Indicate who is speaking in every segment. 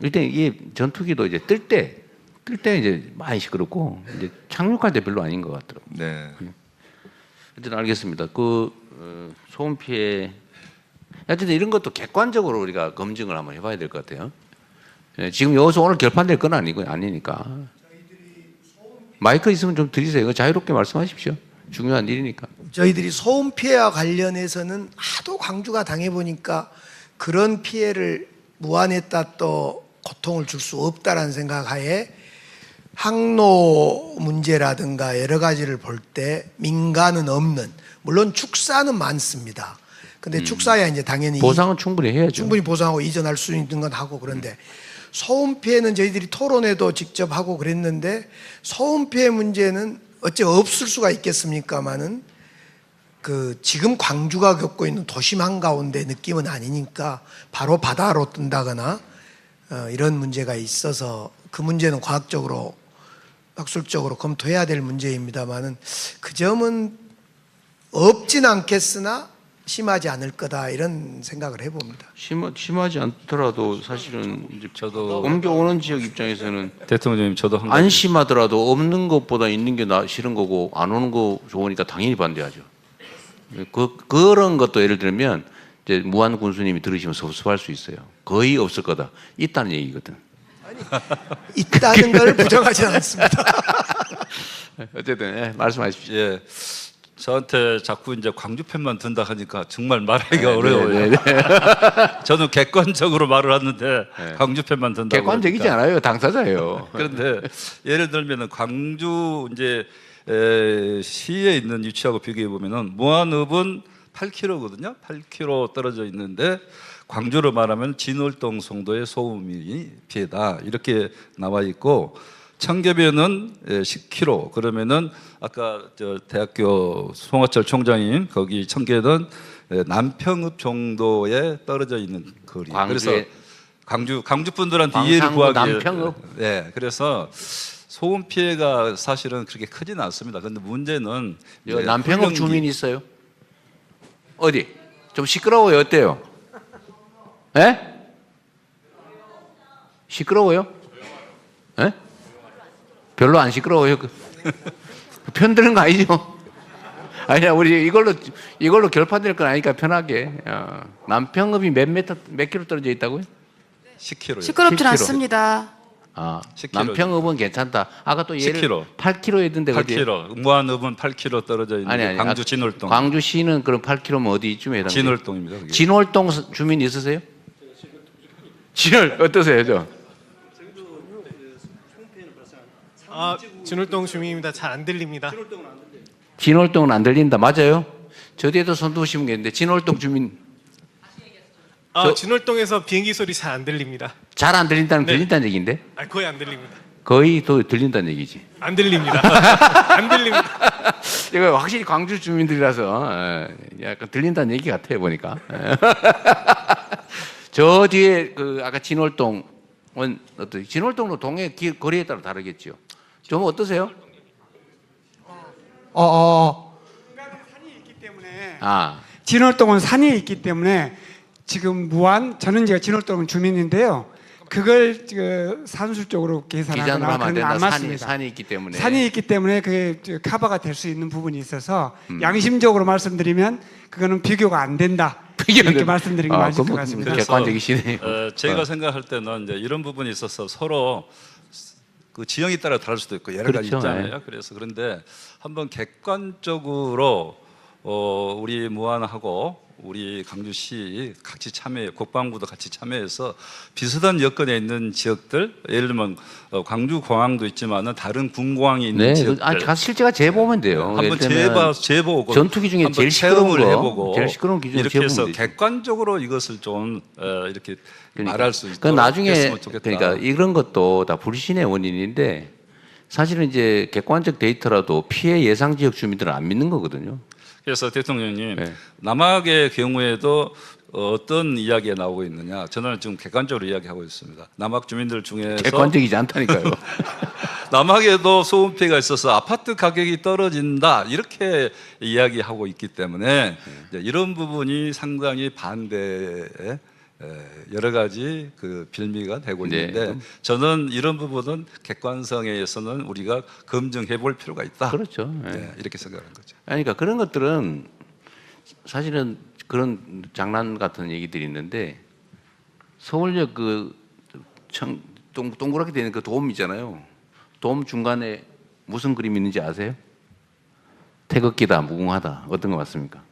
Speaker 1: 일단 이게 전투기도 이제 뜰 때 이제 많이 시끄럽고 이제 착륙할 때 별로 아닌 것 같더라고요.
Speaker 2: 네.
Speaker 1: 어쨌든 알겠습니다. 소음 피해 어쨌든 이런 것도 객관적으로 우리가 검증을 한번 해봐야 될 것 같아요. 예, 지금 여기서 오늘 결판될 건 아니니까. 마이크 있으면 좀 드리세요. 자유롭게 말씀하십시오. 중요한 일이니까.
Speaker 3: 저희들이 소음 피해와 관련해서는 하도 광주가 당해보니까 그런 피해를 무한했다 또 고통을 줄 수 없다라는 생각하에 항로 문제라든가 여러 가지를 볼 때 민가는 없는, 물론 축사는 많습니다. 근데 축사야 이제 당연히
Speaker 1: 보상은 충분히 해야죠.
Speaker 3: 충분히 보상하고 이전할 수 있는 건 하고, 그런데 소음 피해는 저희들이 토론회도 직접 하고 그랬는데 소음 피해 문제는 어째 없을 수가 있겠습니까마는 지금 광주가 겪고 있는 도심 한가운데 느낌은 아니니까 바로 바다로 뜬다거나 이런 문제가 있어서 그 문제는 과학적으로 학술적으로 검토해야 될 문제입니다만은 그 점은 없진 않겠으나 심하지 않을 거다 이런 생각을 해봅니다.
Speaker 1: 심하지 않더라도 사실은 이제
Speaker 4: 저도
Speaker 1: 옮겨오는 지역 입장에서는
Speaker 4: 대통령님 저도 한
Speaker 1: 안
Speaker 4: 가지
Speaker 1: 심하더라도 없는 것보다 있는 게 싫은 거고 안 오는 거 좋으니까 당연히 반대하죠. 그런 것도 예를 들면 이제 무한 군수님이 들으시면 섭섭할 수 있어요. 거의 없을 거다. 있다는 얘기거든.
Speaker 3: 있다는 걸 부정하지 않습니다.
Speaker 1: 어쨌든 말씀하십시오.
Speaker 4: 예. 저한테 자꾸 이제 광주 편만 든다 하니까 정말 말하기가 어려워요. 저는 객관적으로 말을 하는데 광주 편만 든다.
Speaker 1: 객관적이지 않아요. 당사자예요.
Speaker 4: 그런데 예를 들면은 광주 이제 시에 있는 위치하고 비교해 보면은 무안읍은 8km거든요. 8km 떨어져 있는데 광주로 말하면 진월동 송도의 소음이 피해다 이렇게 나와 있고, 청계변은 10km. 그러면은 아까 저 대학교 송화철 총장님 거기 청계는 남평읍 정도에 떨어져 있는 거리. 그래서 광주 분들한테 이해를 구하기 위해
Speaker 1: 남평읍.
Speaker 4: 네, 그래서 소음 피해가 사실은 그렇게 크지는 않습니다. 그런데 문제는
Speaker 1: 남평읍 주민 있어요? 어디? 좀 시끄러워요. 어때요? 예? 시끄러워요? 예? 별로 안 시끄러워요. 편드는 거 아니죠? 아니야, 우리 이걸로 결판될 건 아니까 편하게. 남평읍이 몇 킬로 떨어져 있다고요?
Speaker 4: 10km.
Speaker 5: 시끄럽진
Speaker 1: 10km.
Speaker 5: 않습니다.
Speaker 4: 10km.
Speaker 1: 남평읍은 괜찮다. 아까 또 예를
Speaker 4: 10km.
Speaker 1: 8km 했던데
Speaker 4: 8km. 무안읍은 8km 떨어져 있는
Speaker 1: 아니.
Speaker 4: 광주 진월동.
Speaker 1: 광주시는 그럼 8km면 어디쯤에 해당돼요?
Speaker 4: 진월동입니다. 그게.
Speaker 1: 진월동 주민 있으세요? 진월 어떠세요, 저?
Speaker 6: 진월동 주민입니다. 잘 안 들립니다.
Speaker 1: 진월동은 안 들린다. 맞아요? 저 뒤에도 손 드시면 되는데 진월동 주민
Speaker 6: 진월동에서 비행기 소리 잘 안 들립니다.
Speaker 1: 잘 안 들린다는
Speaker 6: 네.
Speaker 1: 들린다는 얘기인데
Speaker 6: 거의 안 들립니다.
Speaker 1: 거의 또 들린다는 얘기지.
Speaker 6: 안 들립니다. 안 들립니다.
Speaker 1: 이거 확실히 광주 주민들이라서 약간 들린다는 얘기 같아요 보니까. 저 뒤에 아까 진월동은 어떠세요? 진월동은 동해 거리에 따라 다르겠죠. 좀 어떠세요?
Speaker 7: 산이 있기 때문에 진월동은 산이 있기 때문에 지금 저는 제가 진월동 주민인데요. 그걸 산술적으로
Speaker 1: 기जान으로
Speaker 7: 계산하거나
Speaker 1: 하면 안
Speaker 7: 그런 건 안
Speaker 1: 된다.
Speaker 7: 맞습니다.
Speaker 1: 산이 있기 때문에.
Speaker 7: 산이 있기 때문에 그게 커버가 될 수 있는 부분이 있어서 양심적으로 말씀드리면 그거는 비교가 안 된다. 이렇게 말씀드린 게 맞을 것 같습니다.
Speaker 1: 객관적이시네요.
Speaker 4: 제가 생각할 때는 이제 이런 부분이 있어서 서로 그 지형에 따라 다를 수도 있고 여러 가지
Speaker 1: 그렇죠.
Speaker 4: 있잖아요. 그래서 그런데 한번 객관적으로 우리 무안하고 우리 광주시 같이 참여, 국방부도 같이 참여해서 비슷한 여건에 있는 지역들, 예를 들면 광주 공항도 있지만은 다른 군공항이 있는 지역들,
Speaker 1: 가서 실제가 재보면 돼요.
Speaker 4: 한번 재보고
Speaker 1: 전투기 중에 제일 시끄러운
Speaker 4: 체험을
Speaker 1: 거,
Speaker 4: 해보고
Speaker 1: 제일 시끄러운 기준
Speaker 4: 이렇게 해서
Speaker 1: 재보면 되죠.
Speaker 4: 객관적으로 이것을 좀 이렇게 말할 수 있도록
Speaker 1: 나중에
Speaker 4: 했으면 좋겠다.
Speaker 1: 그러니까 이런 것도 다 불신의 원인인데 사실은 이제 객관적 데이터라도 피해 예상 지역 주민들은 안 믿는 거거든요.
Speaker 4: 그래서 대통령님,
Speaker 1: 네.
Speaker 4: 남학의 경우에도 어떤 이야기가 나오고 있느냐? 저는 지금 객관적으로 이야기하고 있습니다. 남학 주민들 중에서
Speaker 1: 객관적이지 않다니까요.
Speaker 4: 남학에도 소음 피해가 있어서 아파트 가격이 떨어진다 이렇게 이야기하고 있기 때문에 이제 이런 부분이 상당히 반대에 여러 가지 그 빌미가 되고
Speaker 1: 네.
Speaker 4: 있는데 저는 이런 부분은 객관성에 의해서는 우리가 검증해 볼 필요가 있다.
Speaker 1: 그렇죠. 예.
Speaker 4: 네, 이렇게 생각하는 거죠.
Speaker 1: 그러니까 그런 것들은 사실은 그런 장난 같은 얘기들이 있는데 서울역 동그랗게 되는 그 돔 있잖아요. 돔 중간에 무슨 그림이 있는지 아세요? 태극기다, 무궁화다. 어떤 거 맞습니까?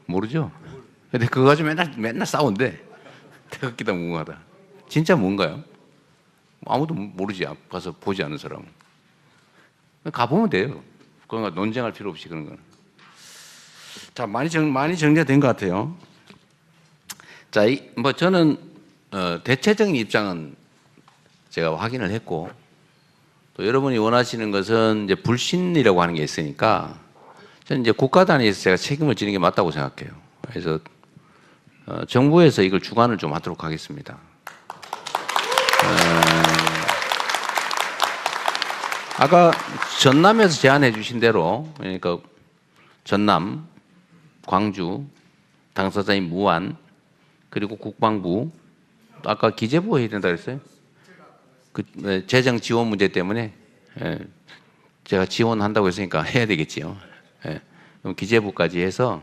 Speaker 1: 모르죠? 근데 그거 가지고 맨날 싸운대. 태극기다, 무궁화다. 진짜 뭔가요? 아무도 모르지. 가서 보지 않은 사람은. 가보면 돼요. 그건 논쟁할 필요 없이 그런 거는. 자, 많이 정리가 된 것 같아요. 자, 뭐 저는 대체적인 입장은 제가 확인을 했고, 또 여러분이 원하시는 것은 이제 불신이라고 하는 게 있으니까, 저는 이제 국가 단위에서 제가 책임을 지는 게 맞다고 생각해요. 그래서 정부에서 이걸 주관을 좀 하도록 하겠습니다. 아까 전남에서 제안해 주신 대로, 그러니까 전남, 광주, 당사자인 무안, 그리고 국방부, 아까 기재부가 해야 된다 그랬어요? 재정 지원 문제 때문에 제가 지원한다고 했으니까 해야 되겠지요. 그럼 기재부까지 해서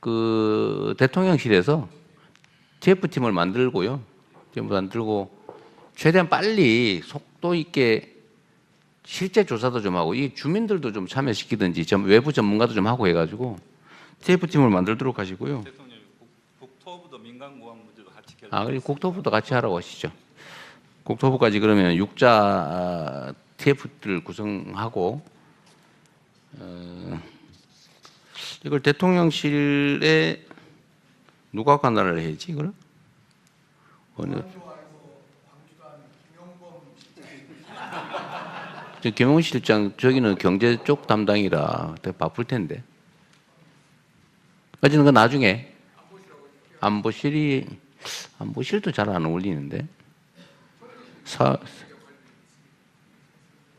Speaker 1: 그 대통령실에서 TF팀을 만들고요. 만들고 최대한 빨리 속도 있게 실제 조사도 좀 하고 이 주민들도 좀 참여시키든지 외부 전문가도 좀 하고 해가지고 TF팀을 만들도록 하시고요.
Speaker 4: 대통령이 국토부도 민간공항 문제도 같이
Speaker 1: 그리고 국토부도 같이 하라고 하시죠. 국토부까지 그러면 6자 TF를 구성하고 이걸 대통령실에 누가 관할을 해야지 그럼? 김용범 실장 저기는 경제 쪽 담당이라 되게 바쁠 텐데. 어쨌든 그 나중에 안보실도 잘 안 어울리는데.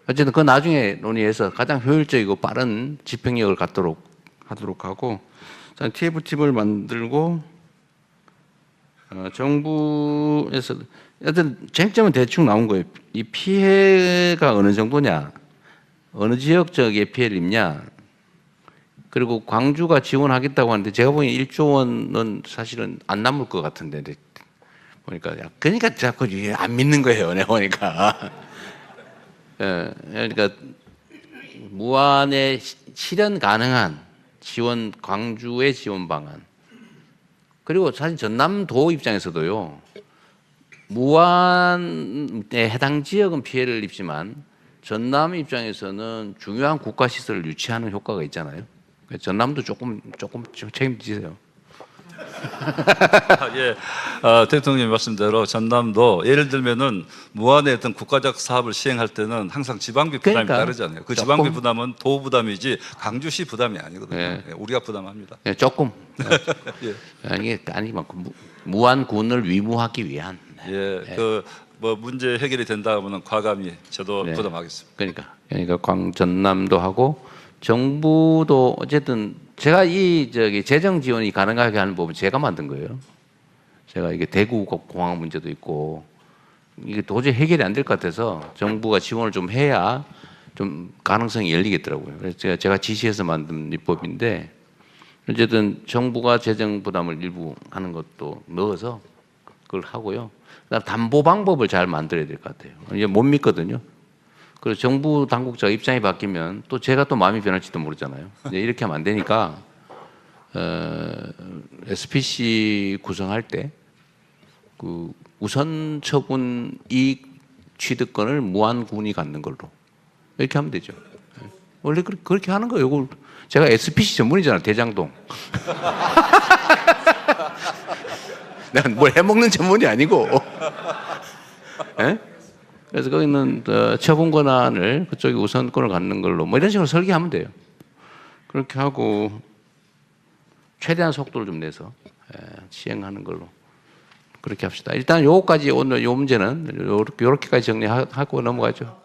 Speaker 1: 어쨌든 그 나중에 논의해서 가장 효율적이고 빠른 집행력을 갖도록 하도록 하고, TF팀을 만들고 정부에서 어떤 쟁점은 대충 나온 거예요. 이 피해가 어느 정도냐, 어느 지역 지역에 피해를 입냐, 그리고 광주가 지원하겠다고 하는데 제가 보기엔 1조 원은 사실은 안 남을 것 같은데 보니까 그러니까 자꾸 안 믿는 거예요. 내가 보니까. 그러니까 무안에 실현 가능한 지원, 광주의 지원 방안, 그리고 사실 전남도 입장에서도요. 무안에 해당 지역은 피해를 입지만 전남 입장에서는 중요한 국가 시설을 유치하는 효과가 있잖아요. 전남도 조금 책임지세요.
Speaker 4: 예, 대통령님 말씀대로 전남도 예를 들면은 무안의 어떤 국가적 사업을 시행할 때는 항상 지방비 부담이 따르잖아요. 그 지방비 부담은 도 부담이지 강주시 부담이 아니거든요.
Speaker 1: 예.
Speaker 4: 우리가 부담합니다.
Speaker 1: 예, 조금.
Speaker 4: 예.
Speaker 1: 이게 아니면 무안군을 위무하기 위한.
Speaker 4: 예, 그 뭐 문제 해결이 된다 하면은 과감히 저도
Speaker 1: 네.
Speaker 4: 부담하겠습니다.
Speaker 1: 그러니까 전남도 하고 정부도 어쨌든 제가 재정 지원이 가능하게 하는 법은 제가 만든 거예요. 제가 이게 대구 공항 문제도 있고 이게 도저히 해결이 안 될 것 같아서 정부가 지원을 좀 해야 좀 가능성이 열리겠더라고요. 그래서 제가 지시해서 만든 입법인데 어쨌든 정부가 재정 부담을 일부 하는 것도 넣어서 그걸 하고요. 그다음 담보 방법을 잘 만들어야 될 것 같아요. 이제 못 믿거든요. 그리고 정부 당국자 입장이 바뀌면 또 제가 또 마음이 변할지도 모르잖아요. 이제 이렇게 하면 안 되니까 SPC 구성할 때 그 우선 처분 이익 취득권을 무안군이 갖는 걸로 이렇게 하면 되죠. 원래 그렇게 하는 거예요. 이걸 제가 SPC 전문이잖아요. 대장동. 내가 뭘 해먹는 전문이 아니고. 예? 그래서 거기는 처분 권한을 그쪽이 우선권을 갖는 걸로 뭐 이런 식으로 설계하면 돼요. 그렇게 하고 최대한 속도를 좀 내서 시행하는 걸로 그렇게 합시다. 일단 요거까지 오늘 요 문제는 요렇게까지 정리하고 넘어가죠.